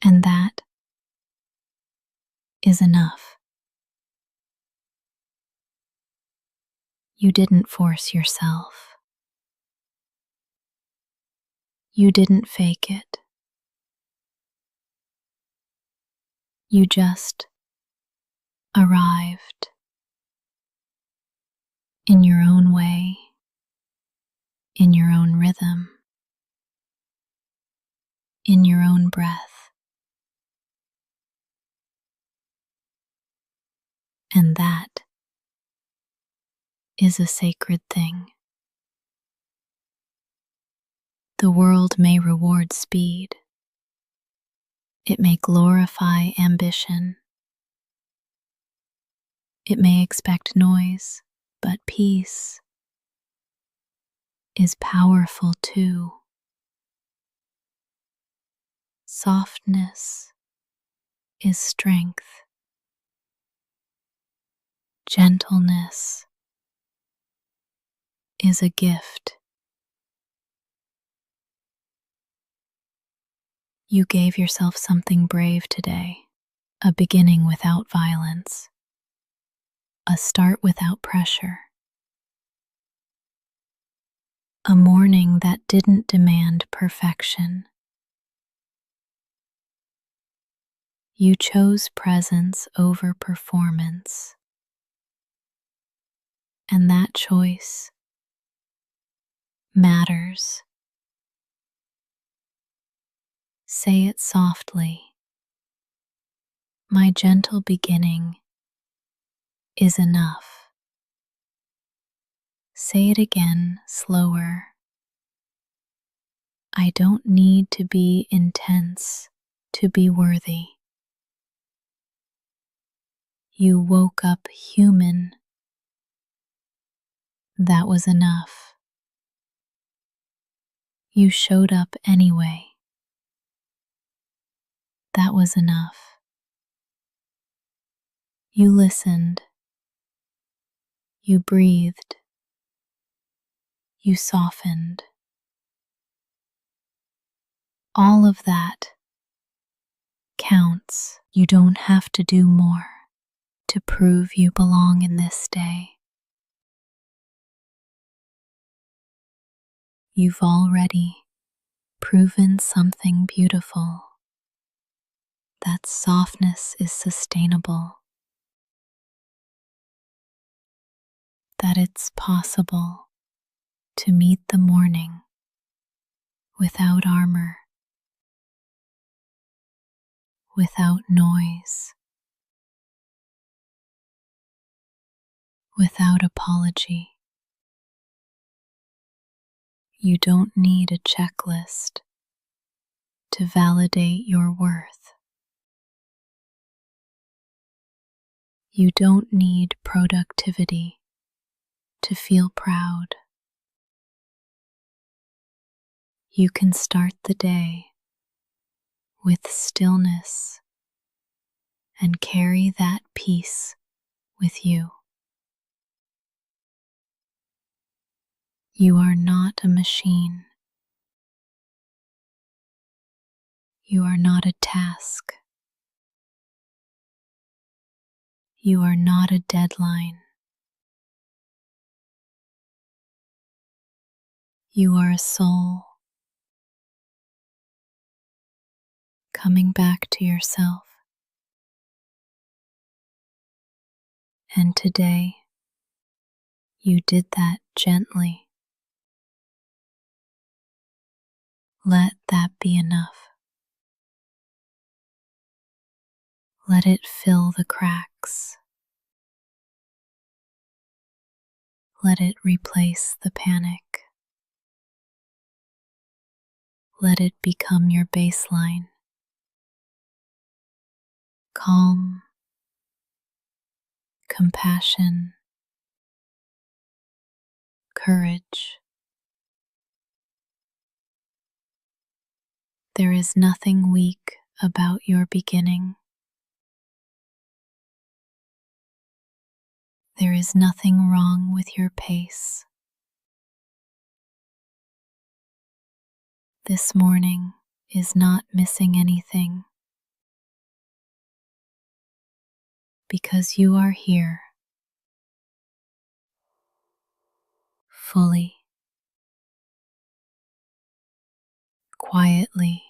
And that is enough. You didn't force yourself. You didn't fake it. You just arrived in your own way, in your own rhythm, in your own breath. And that is a sacred thing. The world may reward speed. It may glorify ambition. It may expect noise, but peace is powerful too. Softness is strength. Gentleness is a gift. You gave yourself something brave today, a beginning without violence, a start without pressure, a morning that didn't demand perfection. You chose presence over performance, and that choice matters. Say it softly. My gentle beginning is enough. Say it again, slower. I don't need to be intense to be worthy. You woke up human. That was enough. You showed up anyway. That was enough. You listened. You breathed. You softened. All of that counts. You don't have to do more to prove you belong in this day. You've already proven something beautiful. That softness is sustainable. That it's possible to meet the morning without armor, without noise, without apology. You don't need a checklist to validate your worth. You don't need productivity to feel proud. You can start the day with stillness and carry that peace with you. You are not a machine. You are not a task. You are not a deadline. You are a soul coming back to yourself. And today, you did that gently. Let that be enough. Let it fill the cracks. Let it replace the panic. Let it become your baseline. Calm, compassion, courage. There is nothing weak about your beginning. There is nothing wrong with your pace. This morning is not missing anything. because you are here, fully, quietly,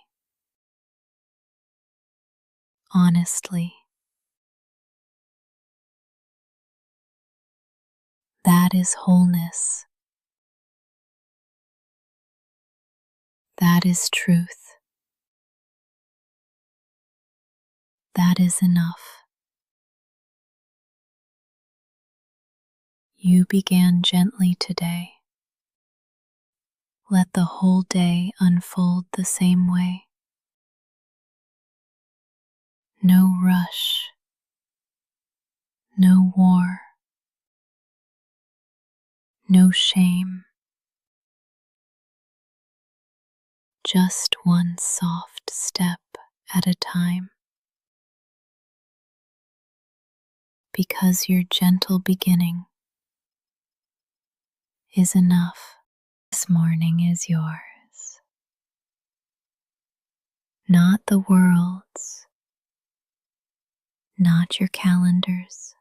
honestly. That is wholeness. That is truth. That is enough. You began gently today. Let the whole day unfold the same way. No rush, no war, no shame. Just one soft step at a time. Because your gentle beginning is enough. This morning is yours, not the world's, not your calendars,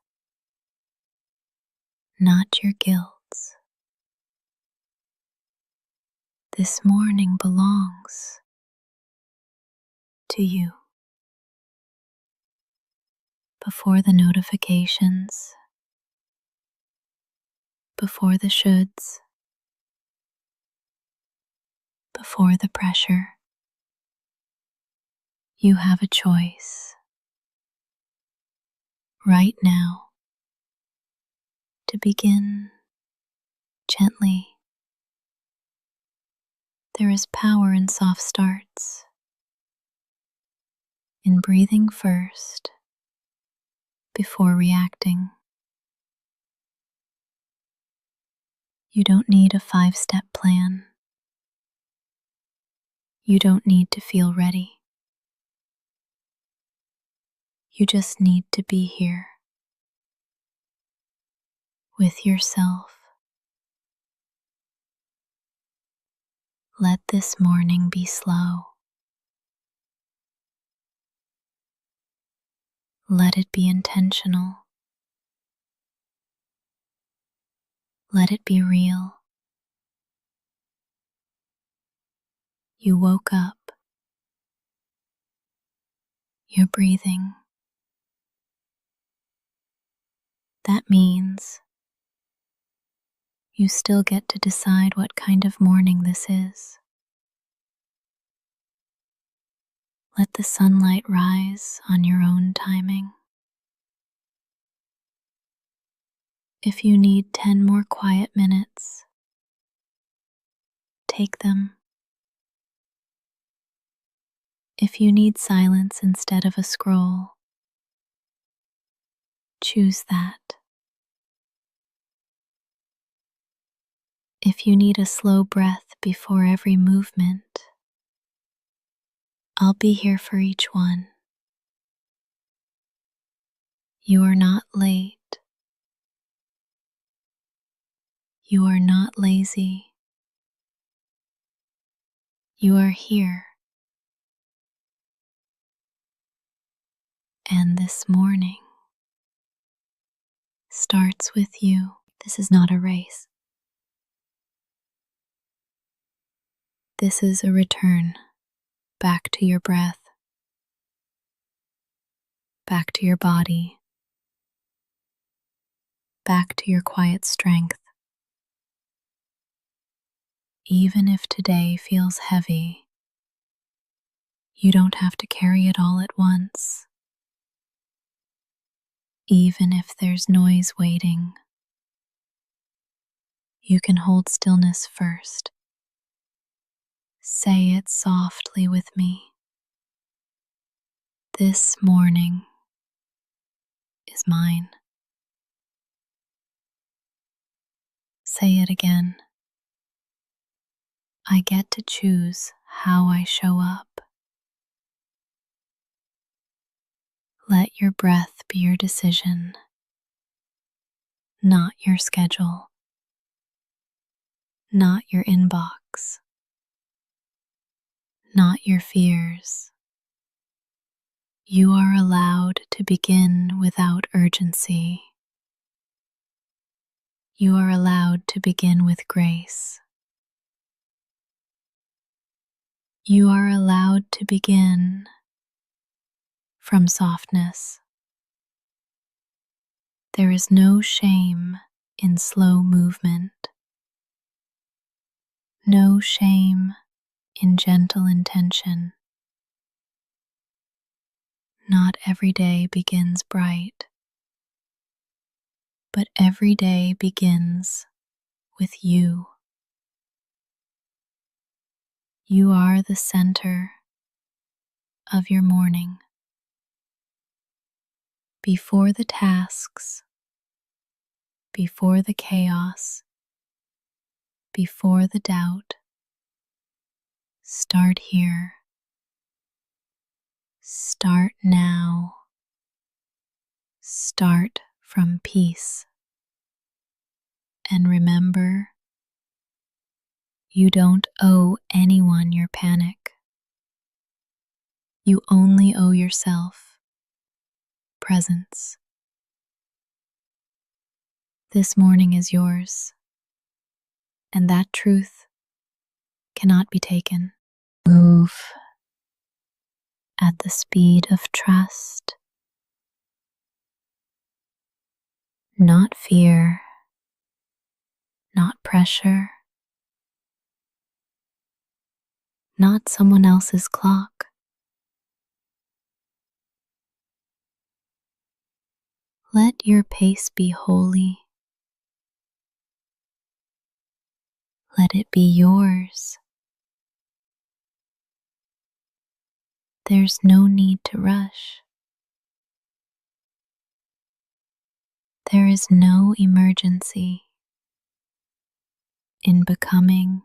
not your guilt. This morning belongs to you. Before the notifications, before the shoulds, before the pressure, you have a choice right now to begin gently. There is power in soft starts, in breathing first before reacting. You don't need a 5-step plan. You don't need to feel ready. You just need to be here with yourself. Let this morning be slow. Let it be intentional. Let it be real. You woke up. You're breathing. That means you still get to decide what kind of morning this is. Let the sunlight rise on your own timing. If you need 10 more quiet minutes, take them. If you need silence instead of a scroll, choose that. If you need a slow breath before every movement, I'll be here for each one. You are not late. You are not lazy. You are here. And this morning starts with you. This is not a race. This is a return back to your breath, back to your body, back to your quiet strength. Even if today feels heavy, you don't have to carry it all at once. Even if there's noise waiting, you can hold stillness first. Say it softly with me. This morning is mine. Say it again. I get to choose how I show up. Let your breath be your decision, not your schedule, not your inbox, not your fears. You are allowed to begin without urgency. You are allowed to begin with grace. You are allowed to begin from softness. There is no shame in slow movement, no shame in gentle intention. Not every day begins bright, but every day begins with you. You are the center of your morning. Before the tasks, before the chaos, before the doubt, start here. Start now. Start from peace. And remember, you don't owe anyone your panic. You only owe yourself presence. This morning is yours, and that truth cannot be taken. Move at the speed of trust, not fear, not pressure, not someone else's clock. Let your pace be holy. Let it be yours. There's no need to rush. There is no emergency in becoming.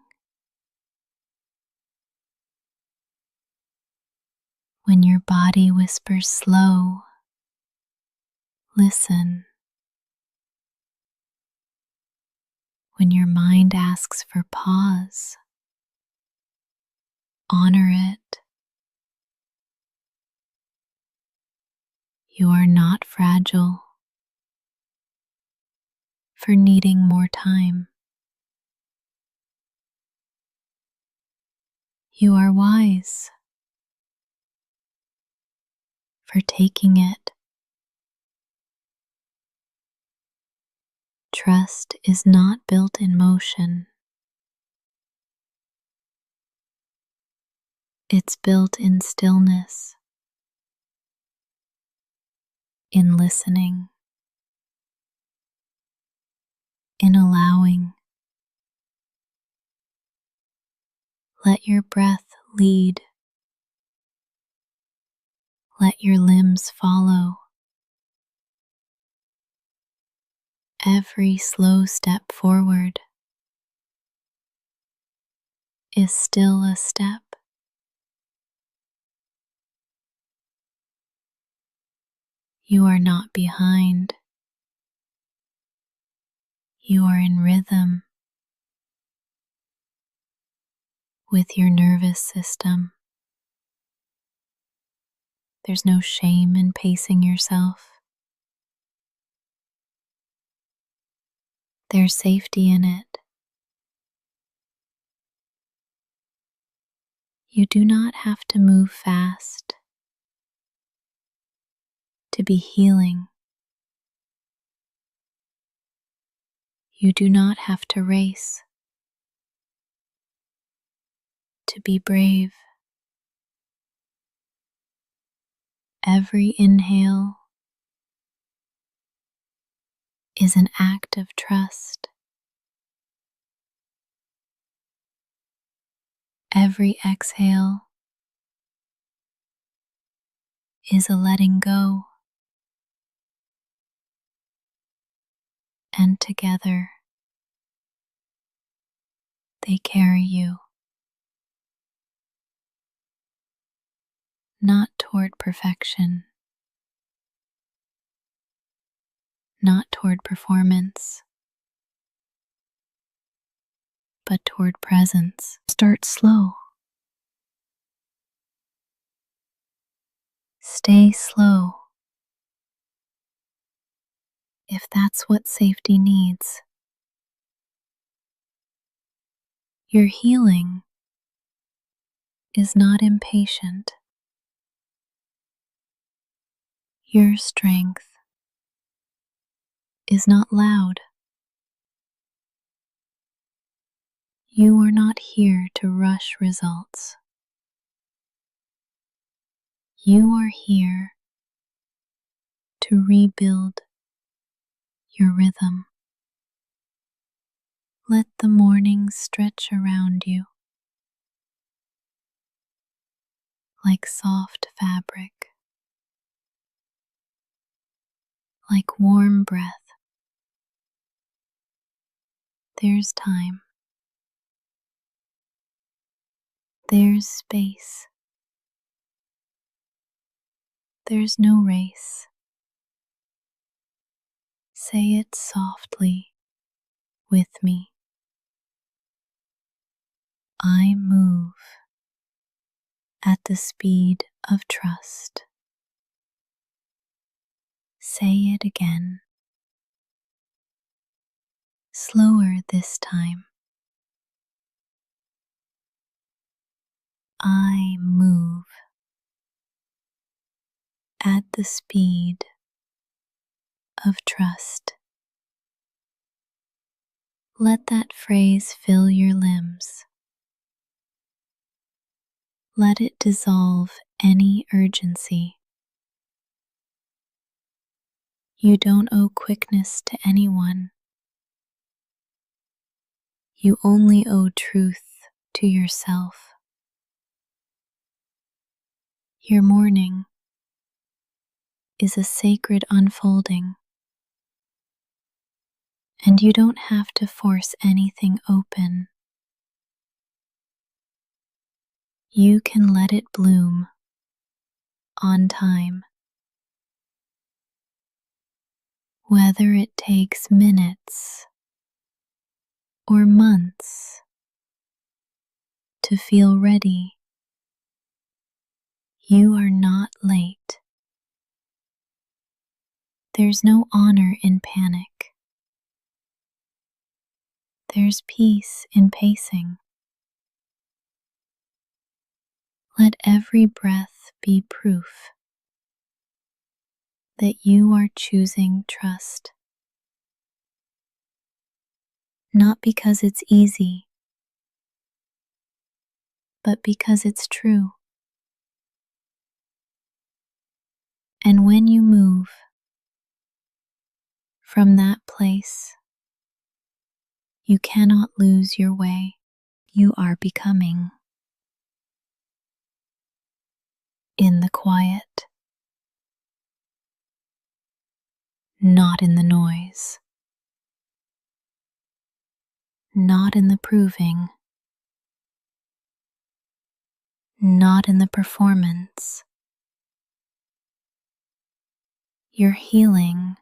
When your body whispers slow, listen. When your mind asks for pause, honor it. You are not fragile for needing more time. You are wise for taking it. Trust is not built in motion. It's built in stillness, in listening, in allowing. Let your breath lead. Let your limbs follow. Every slow step forward is still a step. You are not behind. You are in rhythm with your nervous system. There's no shame in pacing yourself. There's safety in it. You do not have to move fast to be healing. You do not have to race to be brave. Every inhale is an act of trust. Every exhale is a letting go. And together, they carry you, not toward perfection, not toward performance, but toward presence. Start slow. Stay slow if that's what safety needs. Your healing is not impatient. Your strength is not loud. You are not here to rush results. You are here to rebuild your rhythm. Let the morning stretch around you like soft fabric, like warm breath. There's time. There's space. There's no race. Say it softly with me. I move at the speed of trust. Say it again. Slower this time. I move at the speed of trust. Let that phrase fill your limbs. Let it dissolve any urgency. You don't owe quickness to anyone. You only owe truth to yourself. Your morning is a sacred unfolding, and you don't have to force anything open. You can let it bloom on time. Whether it takes minutes or months to feel ready, you are not late. There's no honor in panic. There's peace in pacing. Let every breath be proof that you are choosing trust. Not because it's easy, but because it's true. And when you move from that place, you cannot lose your way. You are becoming in the quiet, not in the noise, not in the proving, not in the performance. Your healing,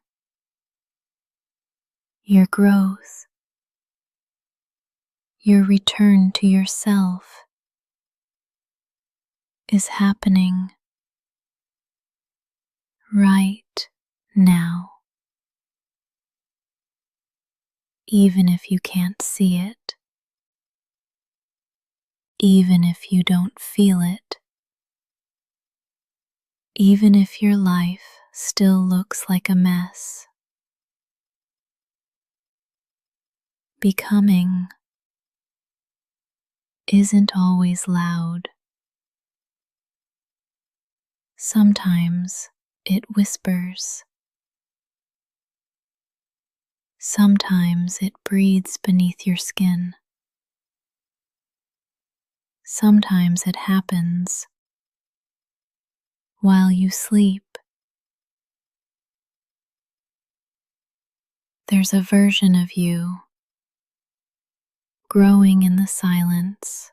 your growth, your return to yourself is happening right now. Even if you can't see it, even if you don't feel it, even if your life still looks like a mess, becoming isn't always loud. Sometimes it whispers. Sometimes it breathes beneath your skin. Sometimes it happens while you sleep. There's a version of you growing in the silence,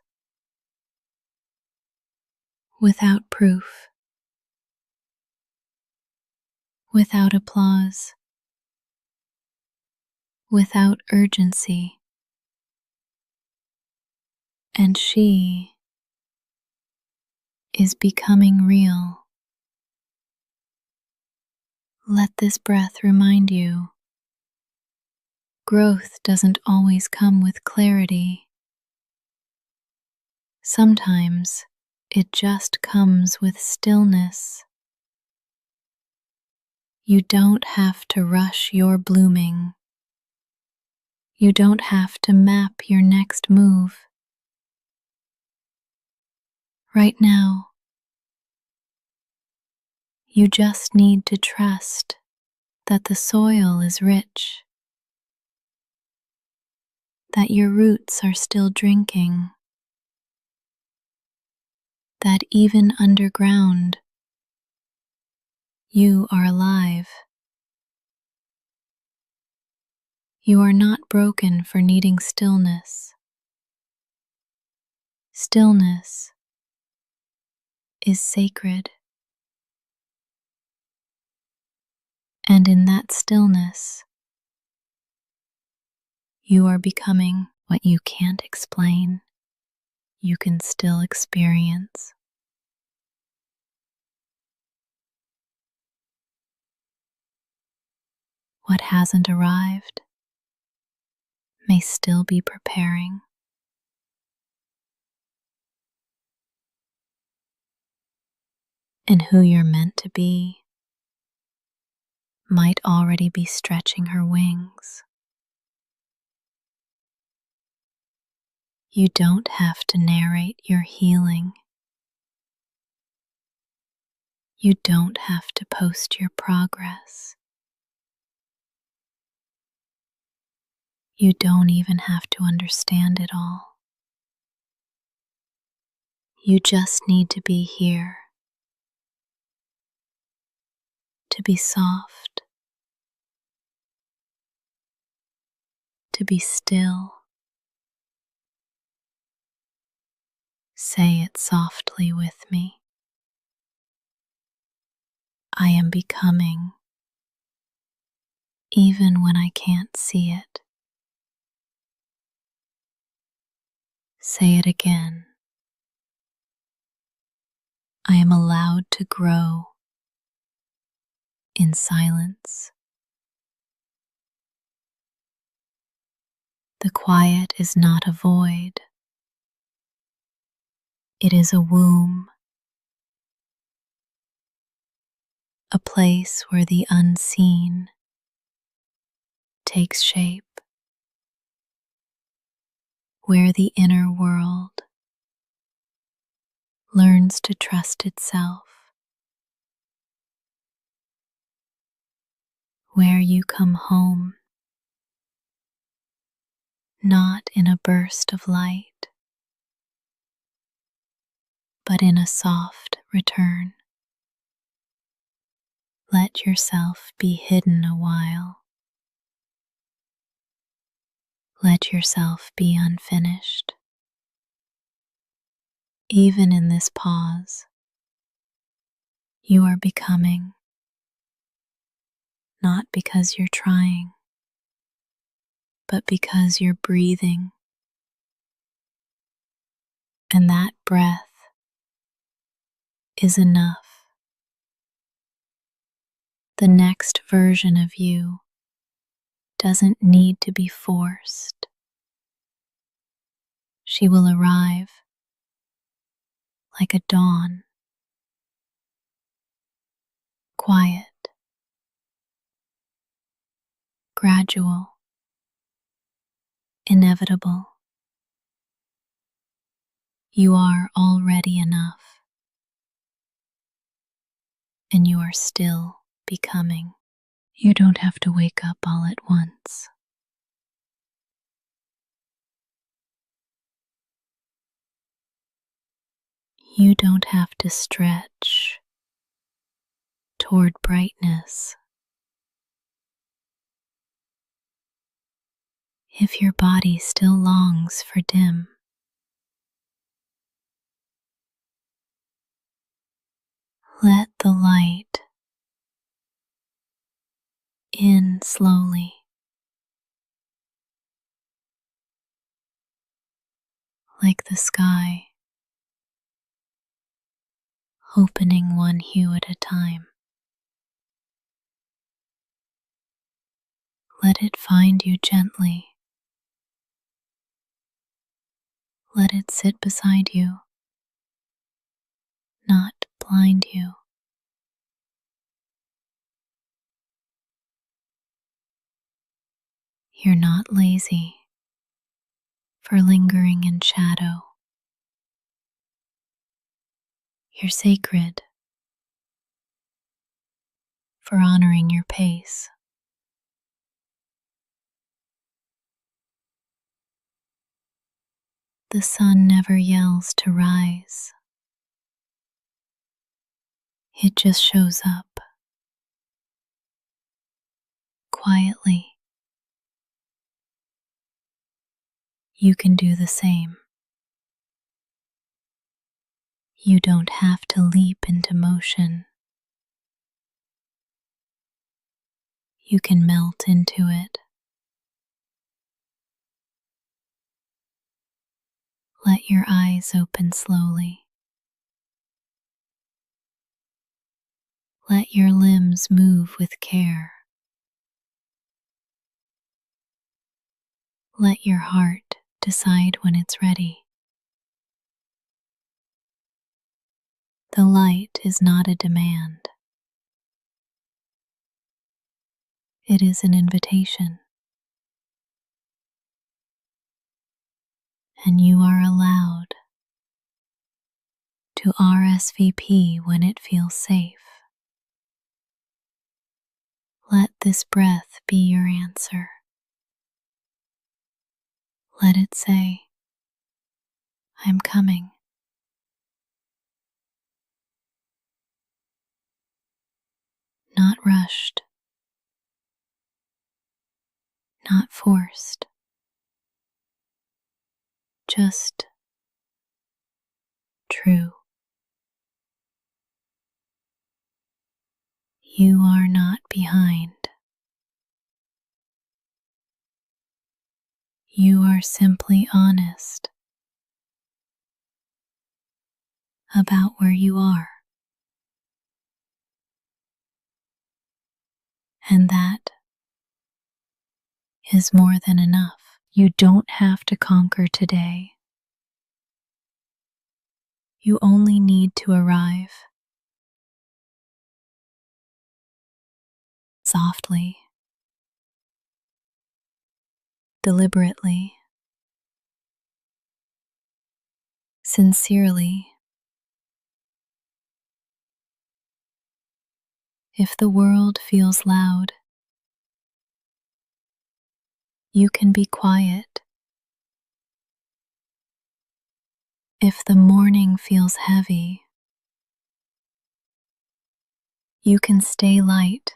without proof, without applause, without urgency. And she is becoming real. Let this breath remind you growth doesn't always come with clarity. Sometimes it just comes with stillness. You don't have to rush your blooming. You don't have to map your next move. Right now, you just need to trust that the soil is rich, that your roots are still drinking, that even underground, you are alive. You are not broken for needing stillness. Stillness is sacred. And in that stillness, you are becoming what you can't explain, you can still experience. What hasn't arrived may still be preparing. And who you're meant to be might already be stretching her wings. You don't have to narrate your healing. You don't have to post your progress. You don't even have to understand it all. You just need to be here, to be soft, to be still. Say it softly with me. I am becoming, even when I can't see it. Say it again. I am allowed to grow in silence. The quiet is not a void. It is a womb, a place where the unseen takes shape, where the inner world learns to trust itself, where you come home, not in a burst of light, but in a soft return. Let yourself be hidden a while. Let yourself be unfinished. Even in this pause, you are becoming, not because you're trying, but because you're breathing. And that breath is enough. The next version of you doesn't need to be forced. She will arrive like a dawn, quiet, gradual, inevitable. You are already enough, and you are still becoming. You don't have to wake up all at once. You don't have to stretch toward brightness. If your body still longs for dim, let the light in slowly, like the sky, opening one hue at a time. Let it find you gently. Let it sit beside you, not blind you. You're not lazy for lingering in shadow. You're sacred for honoring your pace. The sun never yells to rise. It just shows up quietly. You can do the same. You don't have to leap into motion. You can melt into it. Let your eyes open slowly. Let your limbs move with care. Let your heart decide when it's ready. The light is not a demand. It is an invitation. And you are allowed to RSVP when it feels safe. Let this breath be your answer. Let it say, I'm coming. Not rushed, not forced, just true. You are not behind. You are simply honest about where you are. And that is more than enough. You don't have to conquer today. You only need to arrive softly, deliberately, sincerely. If the world feels loud, you can be quiet. If the morning feels heavy, you can stay light.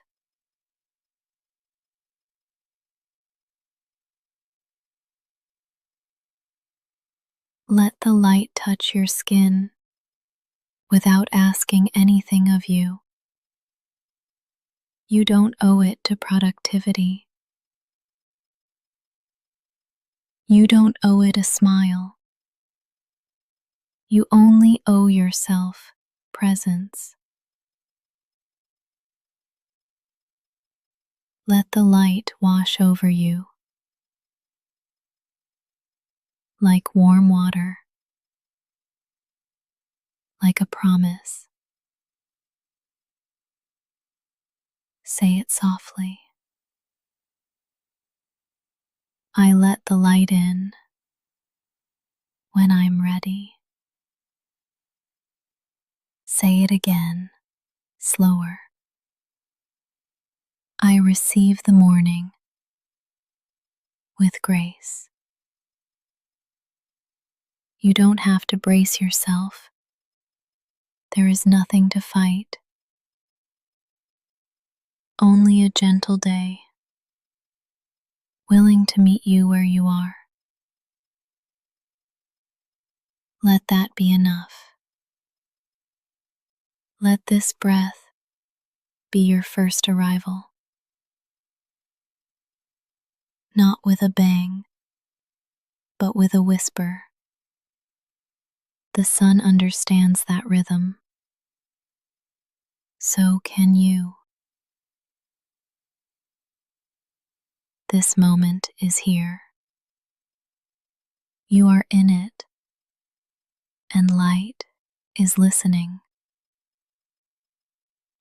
Let the light touch your skin without asking anything of you. You don't owe it to productivity. You don't owe it a smile. You only owe yourself presence. Let the light wash over you like warm water, like a promise. Say it softly. I let the light in when I'm ready. Say it again, slower. I receive the morning with grace. You don't have to brace yourself. There is nothing to fight. Only a gentle day, willing to meet you where you are. Let that be enough. Let this breath be your first arrival. Not with a bang, but with a whisper. The sun understands that rhythm. So can you. This moment is here. You are in it, and light is listening.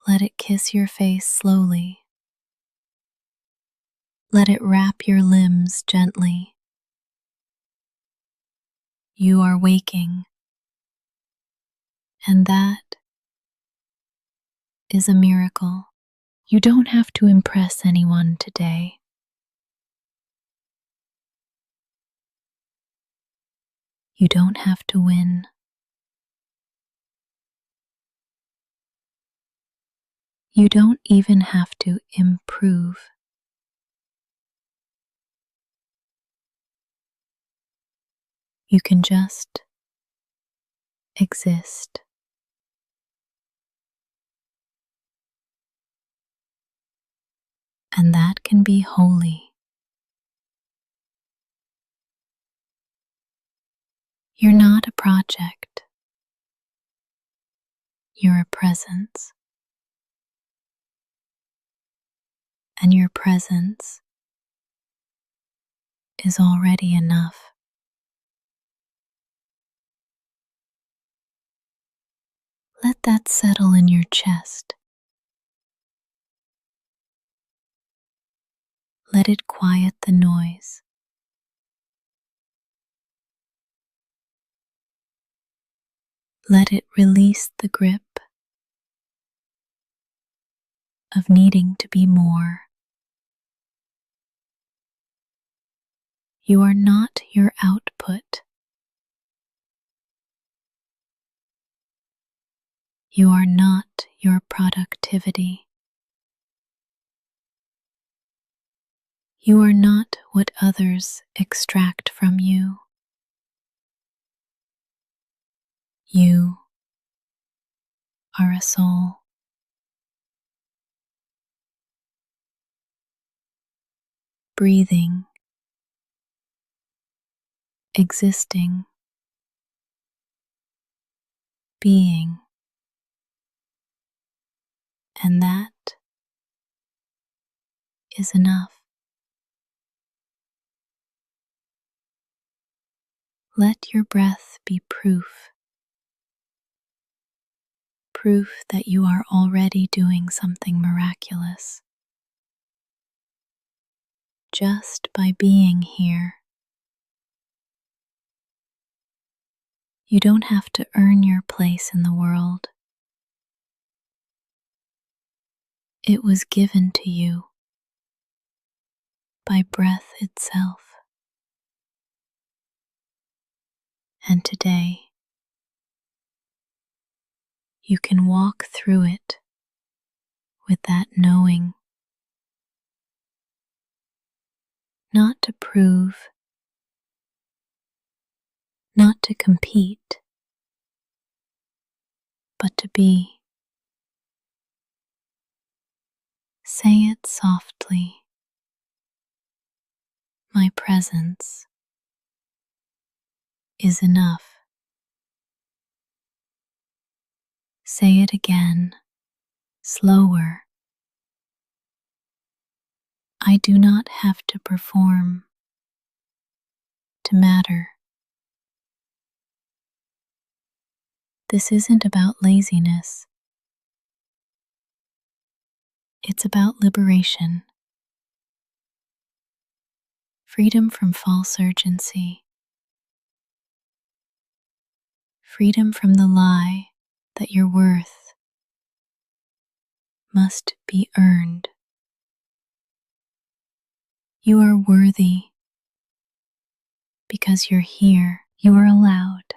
Let it kiss your face slowly. Let it wrap your limbs gently. You are waking, and that is a miracle. You don't have to impress anyone today. You don't have to win. You don't even have to improve. You can just exist. And that can be holy. You're not a project. You're a presence. And your presence is already enough. Let that settle in your chest. Let it quiet the noise. Let it release the grip of needing to be more. You are not your output. You are not your productivity. You are not what others extract from you. You are a soul. Breathing, existing, being, and that is enough. Let your breath be proof that you are already doing something miraculous. Just by being here. You don't have to earn your place in the world. It was given to you by breath itself. And today, you can walk through it with that knowing, not to prove, not to compete, but to be. Say it softly. My presence is enough. Say it again, slower. I do not have to perform to matter. This isn't about laziness. It's about liberation. Freedom from false urgency. Freedom from the lie that your worth must be earned. You are worthy because you're here. You are allowed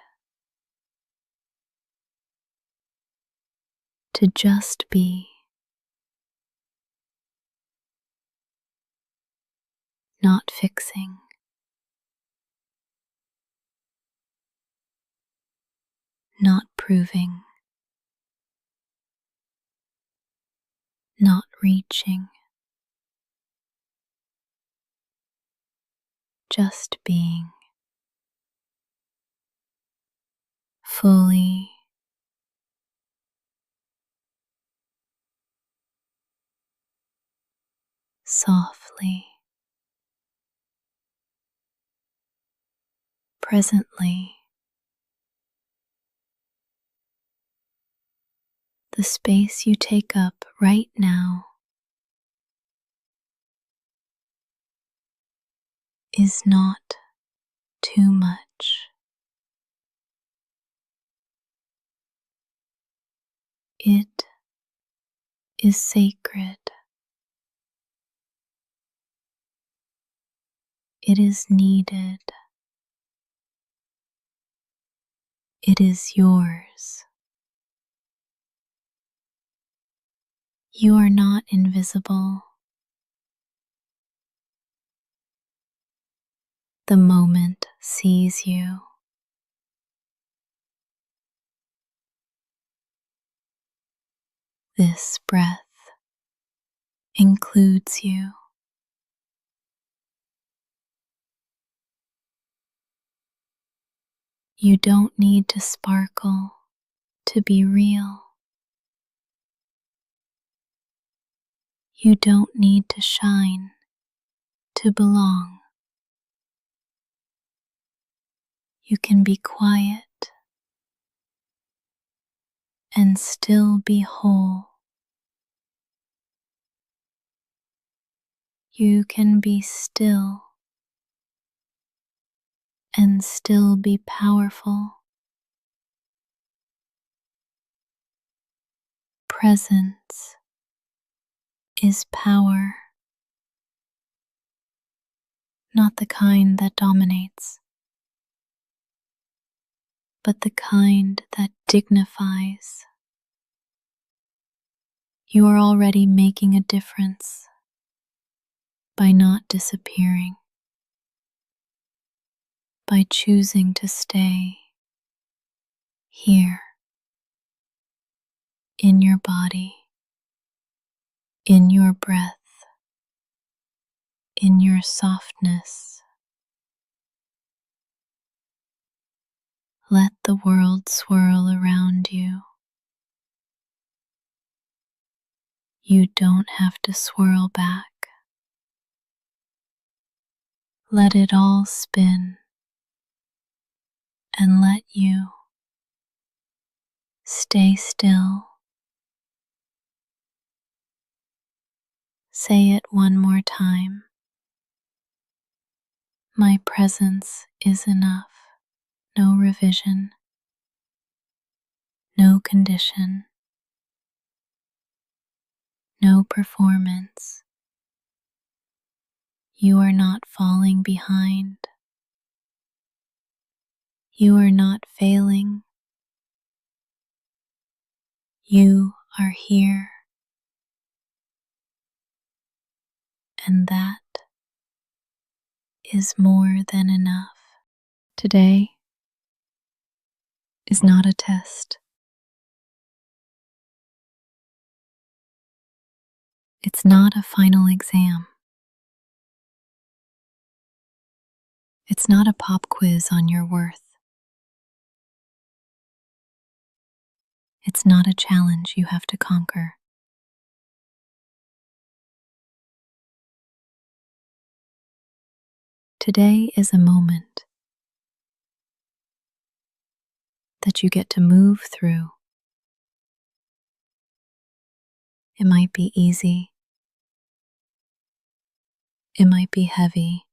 to just be, not fixing, not proving, not reaching, just being, fully, softly, Presently, the space you take up right now is not too much. It is sacred. It is needed. It is yours. You are not invisible. The moment sees you. This breath includes you. You don't need to sparkle to be real. You don't need to shine to belong. You can be quiet and still be whole. You can be still and still be powerful. Presence is power, not the kind that dominates, but the kind that dignifies. You are already making a difference by not disappearing, by choosing to stay here in your body, in your breath, in your softness. Let the world swirl around you. You don't have to swirl back. Let it all spin and let you stay still. Say it one more time. My presence is enough. No revision, no condition, no performance. You are not falling behind. You are not failing. You are here. And that is more than enough. Today is not a test. It's not a final exam. It's not a pop quiz on your worth. It's not a challenge you have to conquer. Today is a moment that you get to move through. It might be easy. It might be heavy.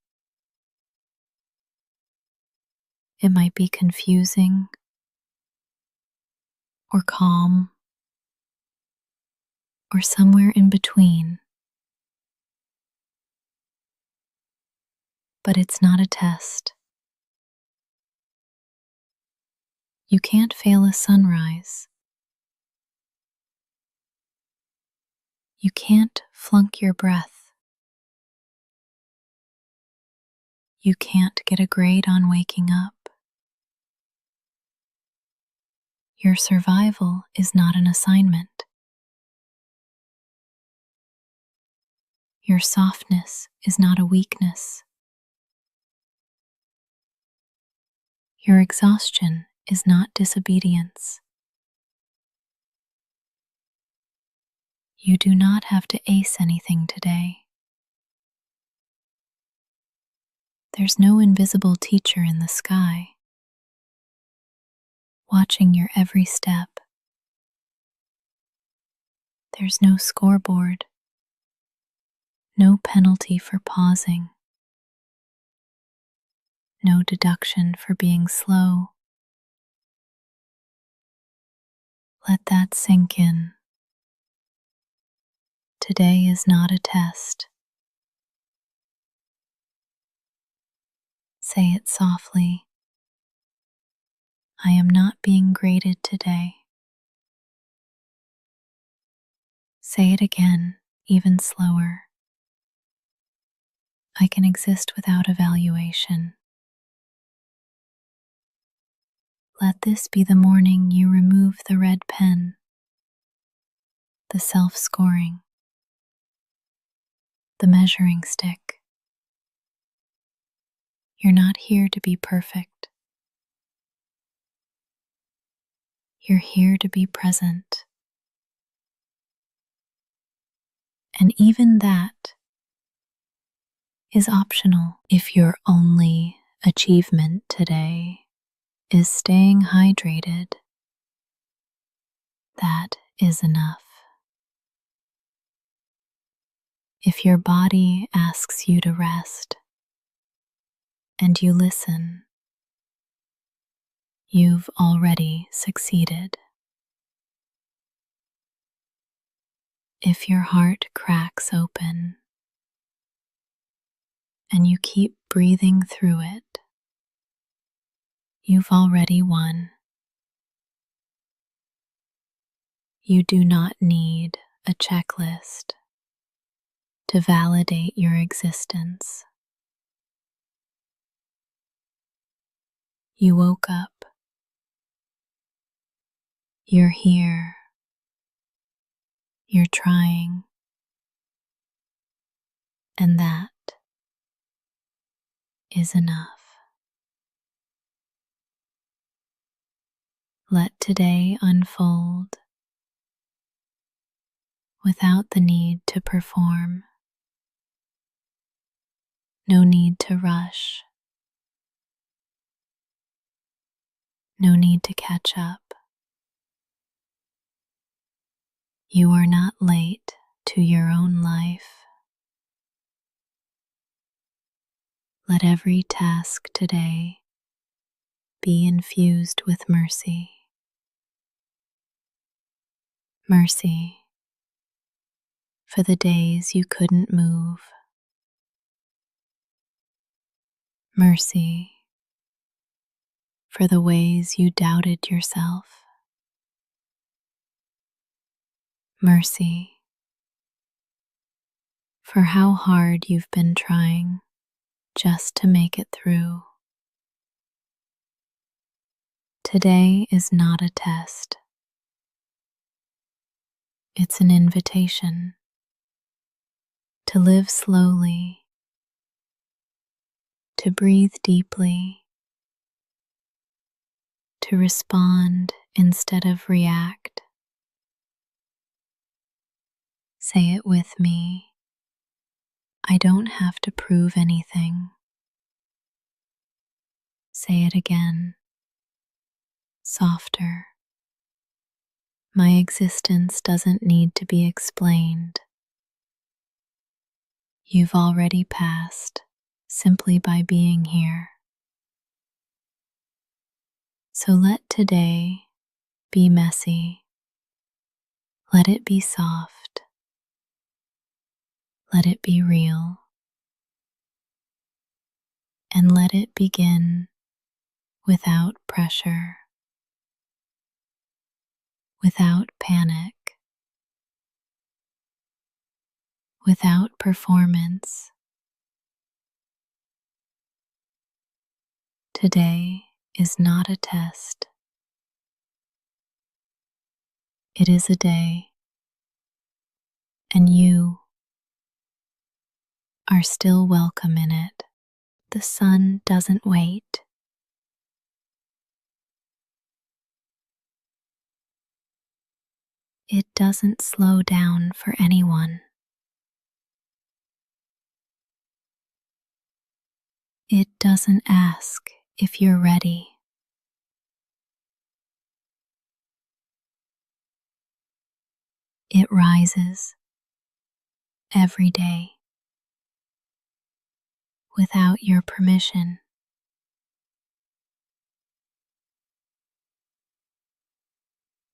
It might be confusing or calm or somewhere in between. But it's not a test. You can't fail a sunrise. You can't flunk your breath. You can't get a grade on waking up. Your survival is not an assignment. Your softness is not a weakness. Your exhaustion is not disobedience. You do not have to ace anything today. There's no invisible teacher in the sky, watching your every step. There's no scoreboard, no penalty for pausing, no deduction for being slow. Let that sink in. Today is not a test. Say it softly. I am not being graded today. Say it again, even slower. I can exist without evaluation. Let this be the morning you remove the red pen, the self-scoring, the measuring stick. You're not here to be perfect. You're here to be present. And even that is optional if your only achievement today is staying hydrated. That is enough. If your body asks you to rest and you listen, you've already succeeded. If your heart cracks open and you keep breathing through it, you've already won. You do not need a checklist to validate your existence. You woke up. You're here. You're trying. And that is enough. Let today unfold without the need to perform. No need to rush. No need to catch up. You are not late to your own life. Let every task today be infused with mercy. Mercy for the days you couldn't move. Mercy for the ways you doubted yourself. Mercy for how hard you've been trying just to make it through. Today is not a test. It's an invitation to live slowly, to breathe deeply, to respond instead of react. Say it with me. I don't have to prove anything. Say it again, softer. My existence doesn't need to be explained. You've already passed simply by being here. So let today be messy. Let it be soft. Let it be real. And let it begin without pressure, without panic, without performance. Today is not a test. It is a day, and you are still welcome in it. The sun doesn't wait. It doesn't slow down for anyone. It doesn't ask if you're ready. It rises every day without your permission.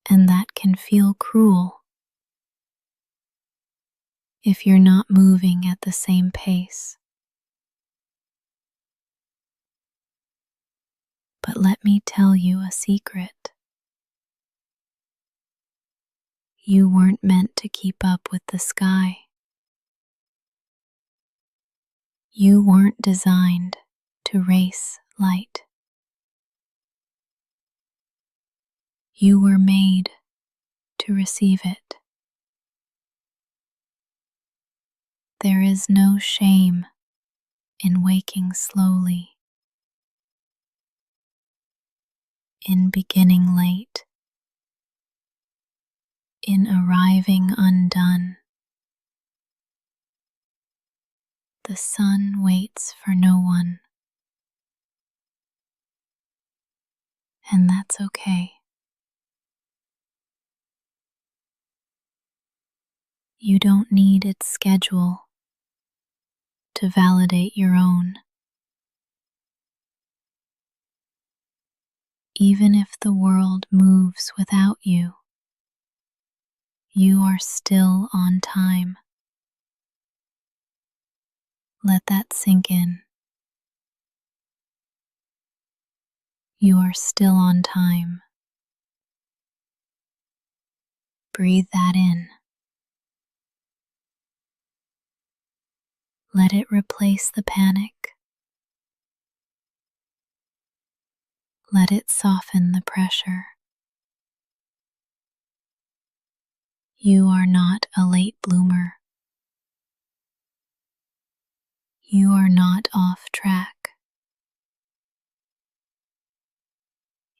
And that can feel cruel if you're not moving at the same pace. But let me tell you a secret. You weren't meant to keep up with the sky. You weren't designed to race light. You were made to receive it. There is no shame in waking slowly, in beginning late, in arriving undone. The sun waits for no one, and that's okay. You don't need its schedule to validate your own. Even if the world moves without you, you are still on time. Let that sink in. You are still on time. Breathe that in. Let it replace the panic. Let it soften the pressure. You are not a late bloomer. You are not off track.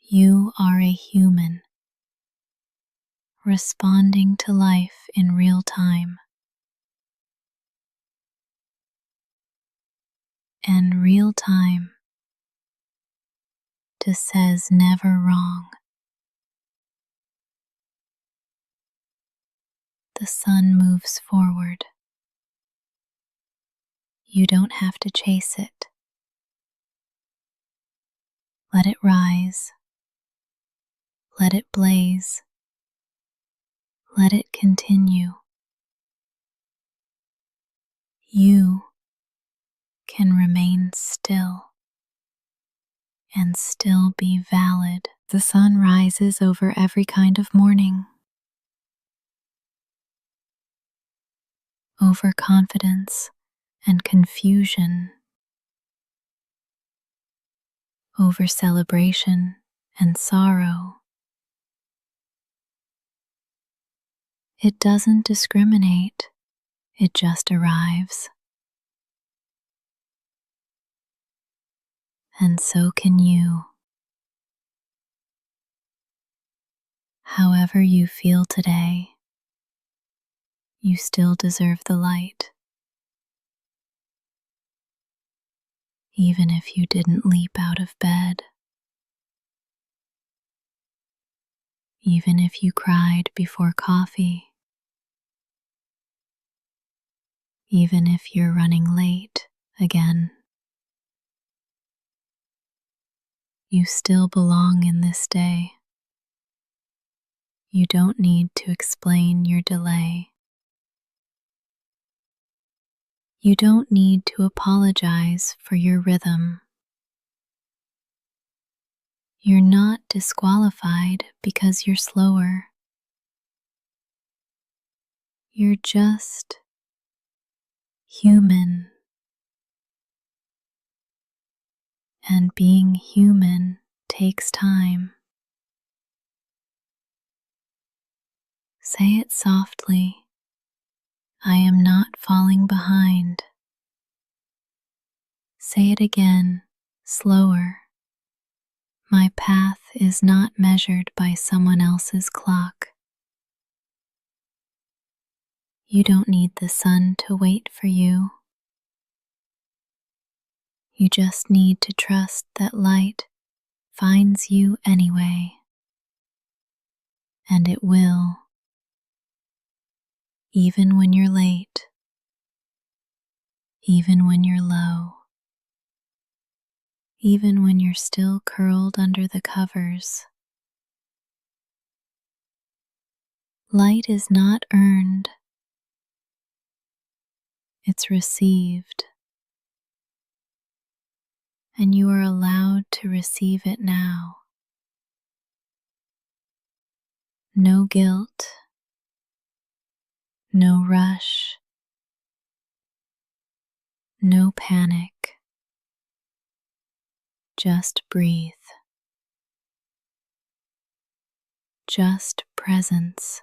You are a human, responding to life in real time. And real time just says never wrong. The sun moves forward. You don't have to chase it. Let it rise. Let it blaze. Let it continue. You can remain still and still be valid. The sun rises over every kind of morning, over confidence and confusion, over celebration and sorrow. It doesn't discriminate, it just arrives. And so can you. However you feel today, you still deserve the light. Even if you didn't leap out of bed, even if you cried before coffee, even if you're running late again, you still belong in this day. You don't need to explain your delay. You don't need to apologize for your rhythm. You're not disqualified because you're slower. You're just human. And being human takes time. Say it softly. I am not falling behind. Say it again, slower. My path is not measured by someone else's clock. You don't need the sun to wait for you. You just need to trust that light finds you anyway, and it will, even when you're late, even when you're low, even when you're still curled under the covers. Light is not earned, it's received, and you are allowed to receive it now. No guilt, no rush, no panic. Just breathe. Just presence.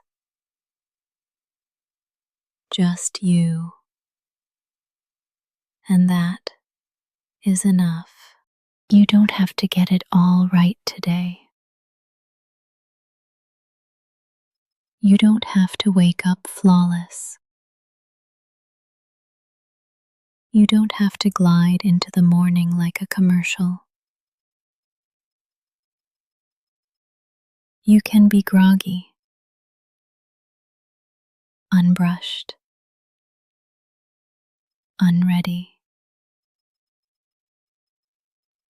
Just you. And that is enough. You don't have to get it all right today. You don't have to wake up flawless. You don't have to glide into the morning like a commercial. You can be groggy, unbrushed, unready.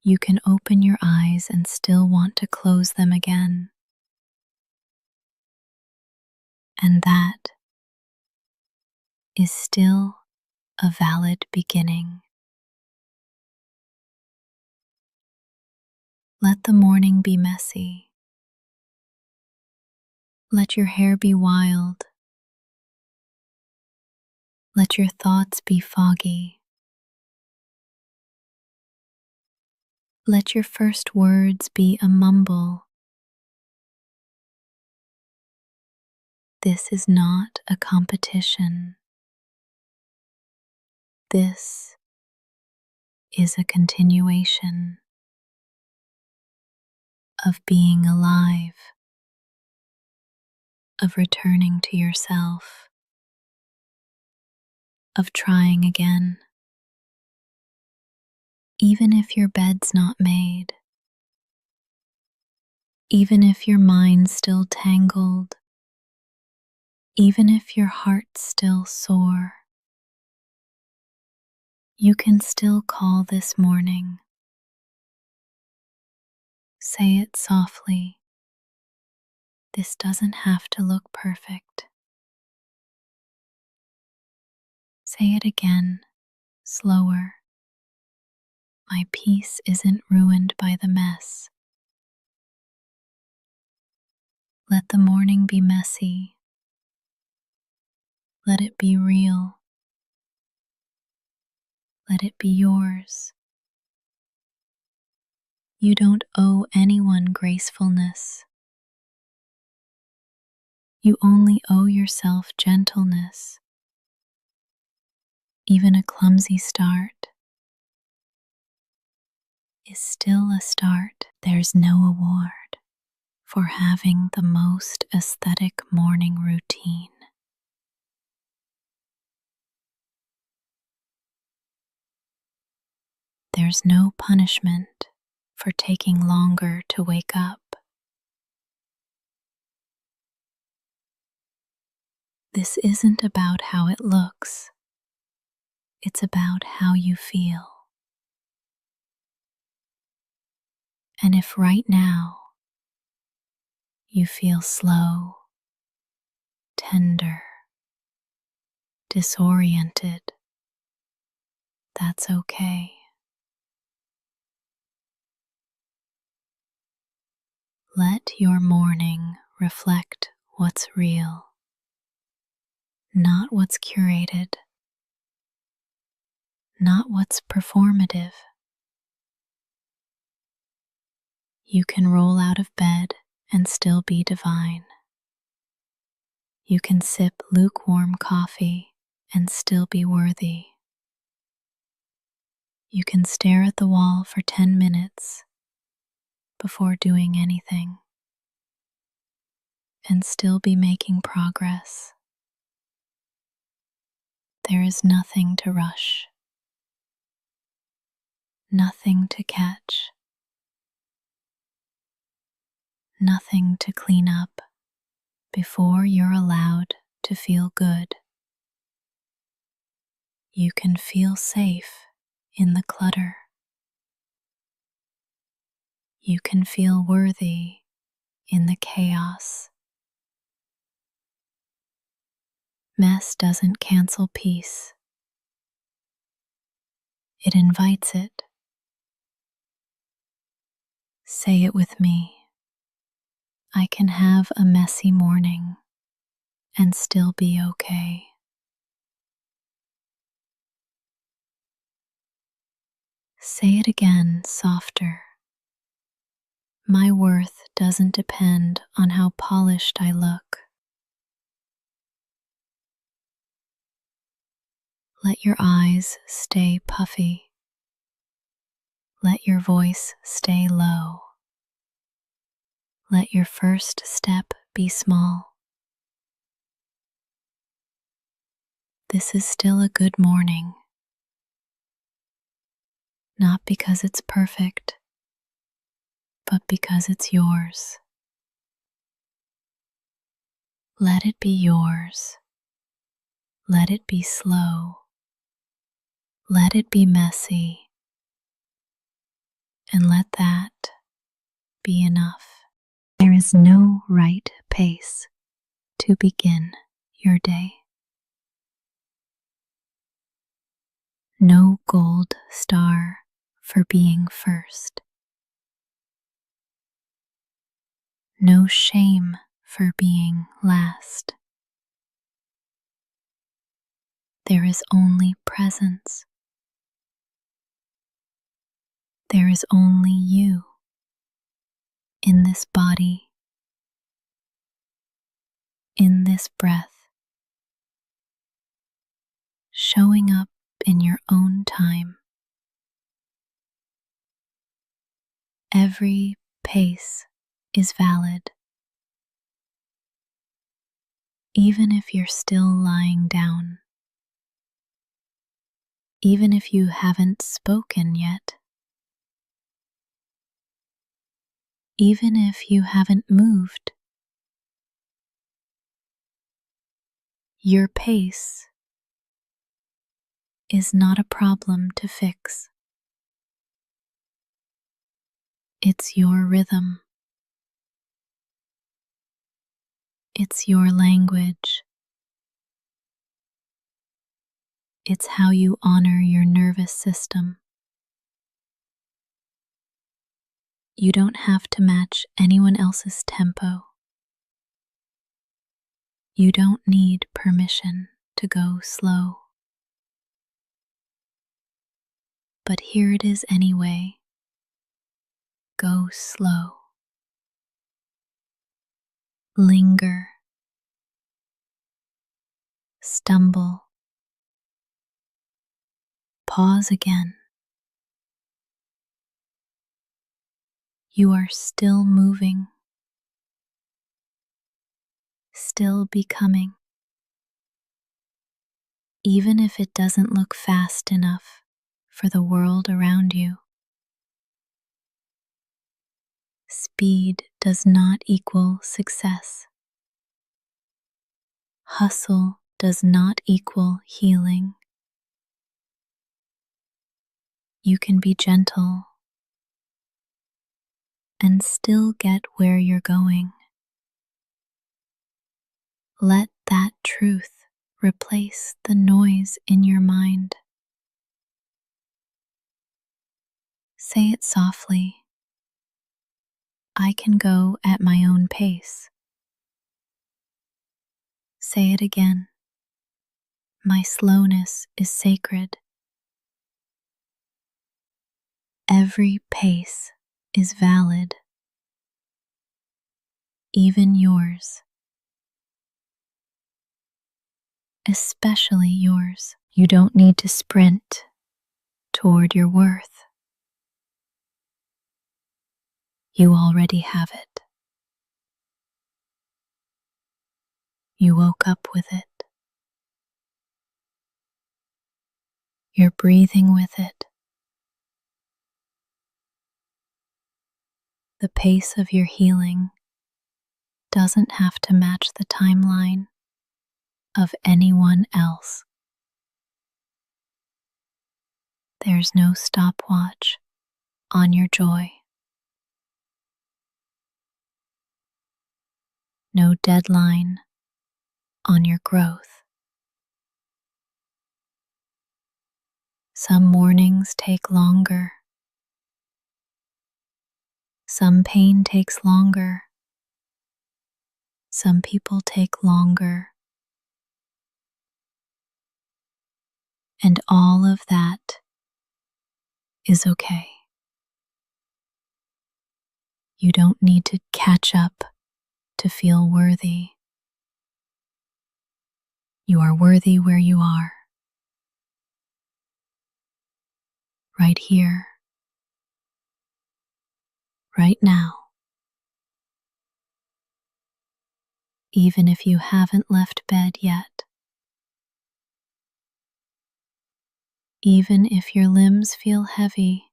You can open your eyes and still want to close them again. And that is still a valid beginning. Let the morning be messy. Let your hair be wild. Let your thoughts be foggy. Let your first words be a mumble. This is not a competition. This is a continuation of being alive, of returning to yourself, of trying again. Even if your bed's not made, even if your mind's still tangled, even if your heart's still sore, you can still call this morning. Say it softly. This doesn't have to look perfect. Say it again, slower. My peace isn't ruined by the mess. Let the morning be messy. Let it be real. Let it be yours. You don't owe anyone gracefulness. You only owe yourself gentleness. Even a clumsy start is still a start. There's no award for having the most aesthetic morning routine. There's no punishment for taking longer to wake up. This isn't about how it looks. It's about how you feel. And if right now you feel slow, tender, disoriented, that's okay. Let your morning reflect what's real, not what's curated, not what's performative. You can roll out of bed and still be divine. You can sip lukewarm coffee and still be worthy. You can stare at the wall for 10 minutes before doing anything and still be making progress. There is nothing to rush, nothing to catch, nothing to clean up before you're allowed to feel good. You can feel safe in the clutter. You can feel worthy in the chaos. Mess doesn't cancel peace. It invites it. Say it with me. I can have a messy morning and still be okay. Say it again, softer. My worth doesn't depend on how polished I look. Let your eyes stay puffy. Let your voice stay low. Let your first step be small. This is still a good morning. Not because it's perfect, but because it's yours. Let it be yours. Let it be slow. Let it be messy. And let that be enough. There is no right pace to begin your day. No gold star for being first. No shame for being last. There is only presence. There is only you in this body, in this breath, showing up in your own time. Every pace is valid. Even if you're still lying down, even if you haven't spoken yet, even if you haven't moved, your pace is not a problem to fix. It's your rhythm. It's your language. It's how you honor your nervous system. You don't have to match anyone else's tempo. You don't need permission to go slow. But here it is anyway. Go slow. Linger. Stumble. Pause again. You are still moving, still becoming, even if it doesn't look fast enough for the world around you. Speed does not equal success. Hustle does not equal healing. You can be gentle and still get where you're going. Let that truth replace the noise in your mind. Say it softly. I can go at my own pace. Say it again. My slowness is sacred. Every pace is valid, even yours. Especially yours. You don't need to sprint toward your worth. You already have it. You woke up with it. You're breathing with it. The pace of your healing doesn't have to match the timeline of anyone else. There's no stopwatch on your joy, no deadline on your growth. Some mornings take longer, some pain takes longer, some people take longer, and all of that is okay. You don't need to catch up to feel worthy. You are worthy where you are, right here, right now. Even if you haven't left bed yet, even if your limbs feel heavy,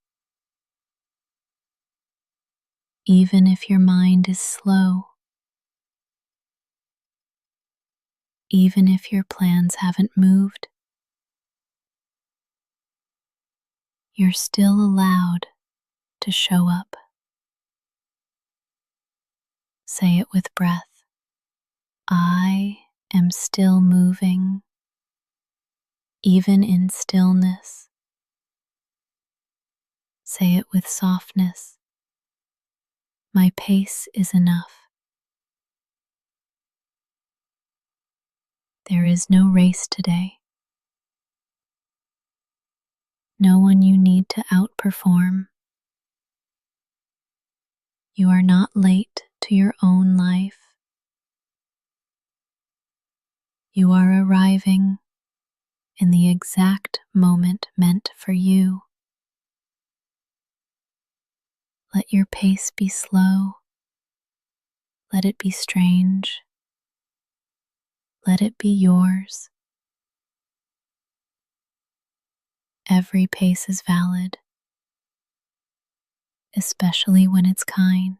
even if your mind is slow, even if your plans haven't moved, you're still allowed to show up. Say it with breath. I am still moving, even in stillness. Say it with softness. My pace is enough. There is no race today. No one you need to outperform. You are not late to your own life. You are arriving in the exact moment meant for you. Let your pace be slow. Let it be strange. Let it be yours. Every pace is valid, especially when it's kind.